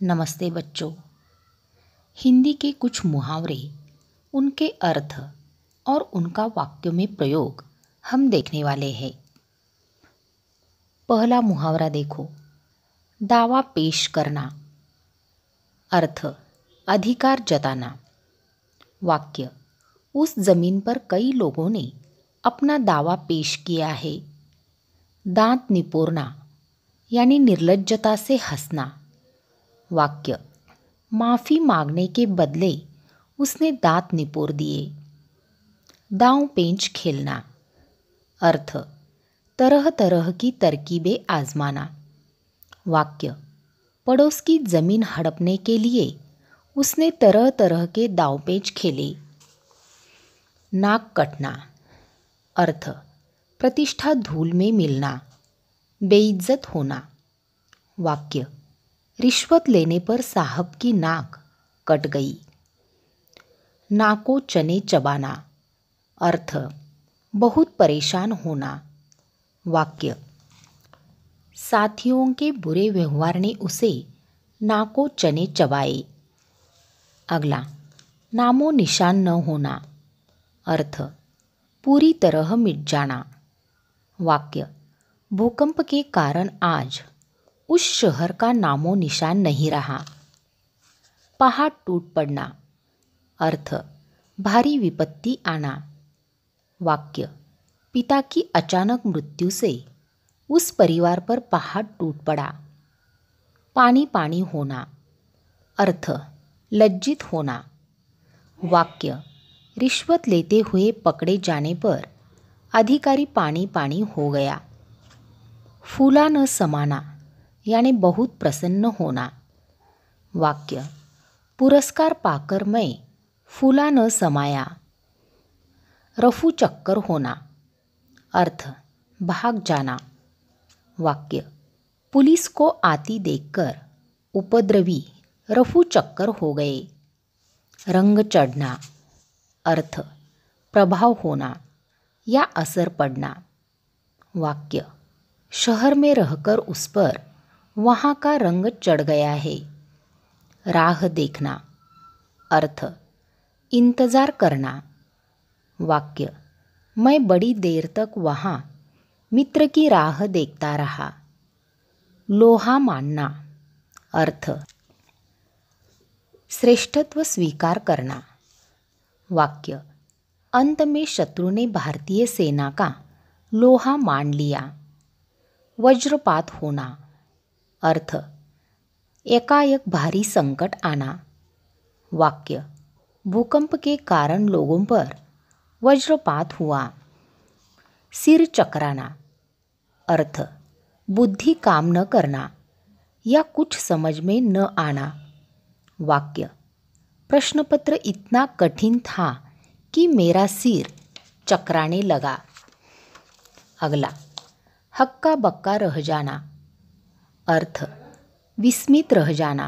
नमस्ते बच्चों। हिंदी के कुछ मुहावरे, उनके अर्थ और उनका वाक्यों में प्रयोग हम देखने वाले हैं। पहला मुहावरा देखो, दावा पेश करना। अर्थ, अधिकार जताना। वाक्य, उस जमीन पर कई लोगों ने अपना दावा पेश किया है। दांत निपोरना यानी निर्लज्जता से हंसना। वाक्य, माफ़ी मांगने के बदले उसने दांत निपोर दिए। दांव पेंच खेलना। अर्थ, तरह तरह की तरकीबें आजमाना। वाक्य, पड़ोस की जमीन हड़पने के लिए उसने तरह तरह के दांवपेच खेले। नाक कटना। अर्थ, प्रतिष्ठा धूल में मिलना, बेइज्जत होना। वाक्य, रिश्वत लेने पर साहब की नाक कट गई। नाको चने चबाना। अर्थ, बहुत परेशान होना। वाक्य, साथियों के बुरे व्यवहार ने उसे नाको चने चबाए। अगला, नामो निशान न होना। अर्थ, पूरी तरह मिट जाना। वाक्य, भूकंप के कारण आज उस शहर का नामो निशान नहीं रहा। पहाड़ टूट पड़ना। अर्थ, भारी विपत्ति आना। वाक्य, पिता की अचानक मृत्यु से उस परिवार पर पहाड़ टूट पड़ा। पानी पानी होना। अर्थ, लज्जित होना। वाक्य, रिश्वत लेते हुए पकड़े जाने पर अधिकारी पानी पानी हो गया। फूला न समाना यानी बहुत प्रसन्न होना। वाक्य, पुरस्कार पाकर मैं फूला न समाया। रफू चक्कर होना। अर्थ, भाग जाना। वाक्य, पुलिस को आती देखकर उपद्रवी रफू चक्कर हो गए। रंग चढ़ना। अर्थ, प्रभाव होना या असर पड़ना। वाक्य, शहर में रहकर उस पर वहाँ का रंग चढ़ गया है। राह देखना। अर्थ, इंतज़ार करना। वाक्य, मैं बड़ी देर तक वहाँ मित्र की राह देखता रहा। लोहा मानना। अर्थ, श्रेष्ठत्व स्वीकार करना। वाक्य, अंत में शत्रु ने भारतीय सेना का लोहा मान लिया। वज्रपात होना। अर्थ, एकाएक भारी संकट आना। वाक्य, भूकंप के कारण लोगों पर वज्रपात हुआ। सिर चकराना। अर्थ, बुद्धि काम न करना या कुछ समझ में न आना। वाक्य, प्रश्नपत्र इतना कठिन था कि मेरा सिर चकराने लगा। अगला, हक्का बक्का रह जाना। अर्थ, विस्मित रह जाना।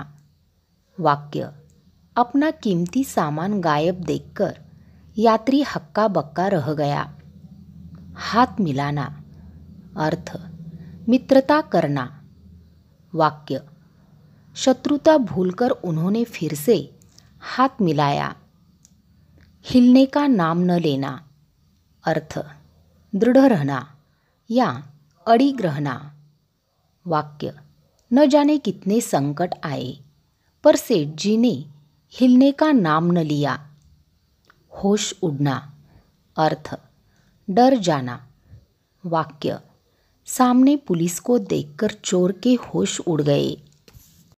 वाक्य, अपना कीमती सामान गायब देखकर यात्री हक्का बक्का रह गया। हाथ मिलाना। अर्थ, मित्रता करना। वाक्य, शत्रुता भूलकर उन्होंने फिर से हाथ मिलाया। हिलने का नाम न लेना। अर्थ, दृढ़ रहना या अड़िग रहना। वाक्य, न जाने कितने संकट आए पर सेठ जी ने हिलने का नाम न लिया। होश उड़ना। अर्थ, डर जाना। वाक्य, सामने पुलिस को देखकर चोर के होश उड़ गए।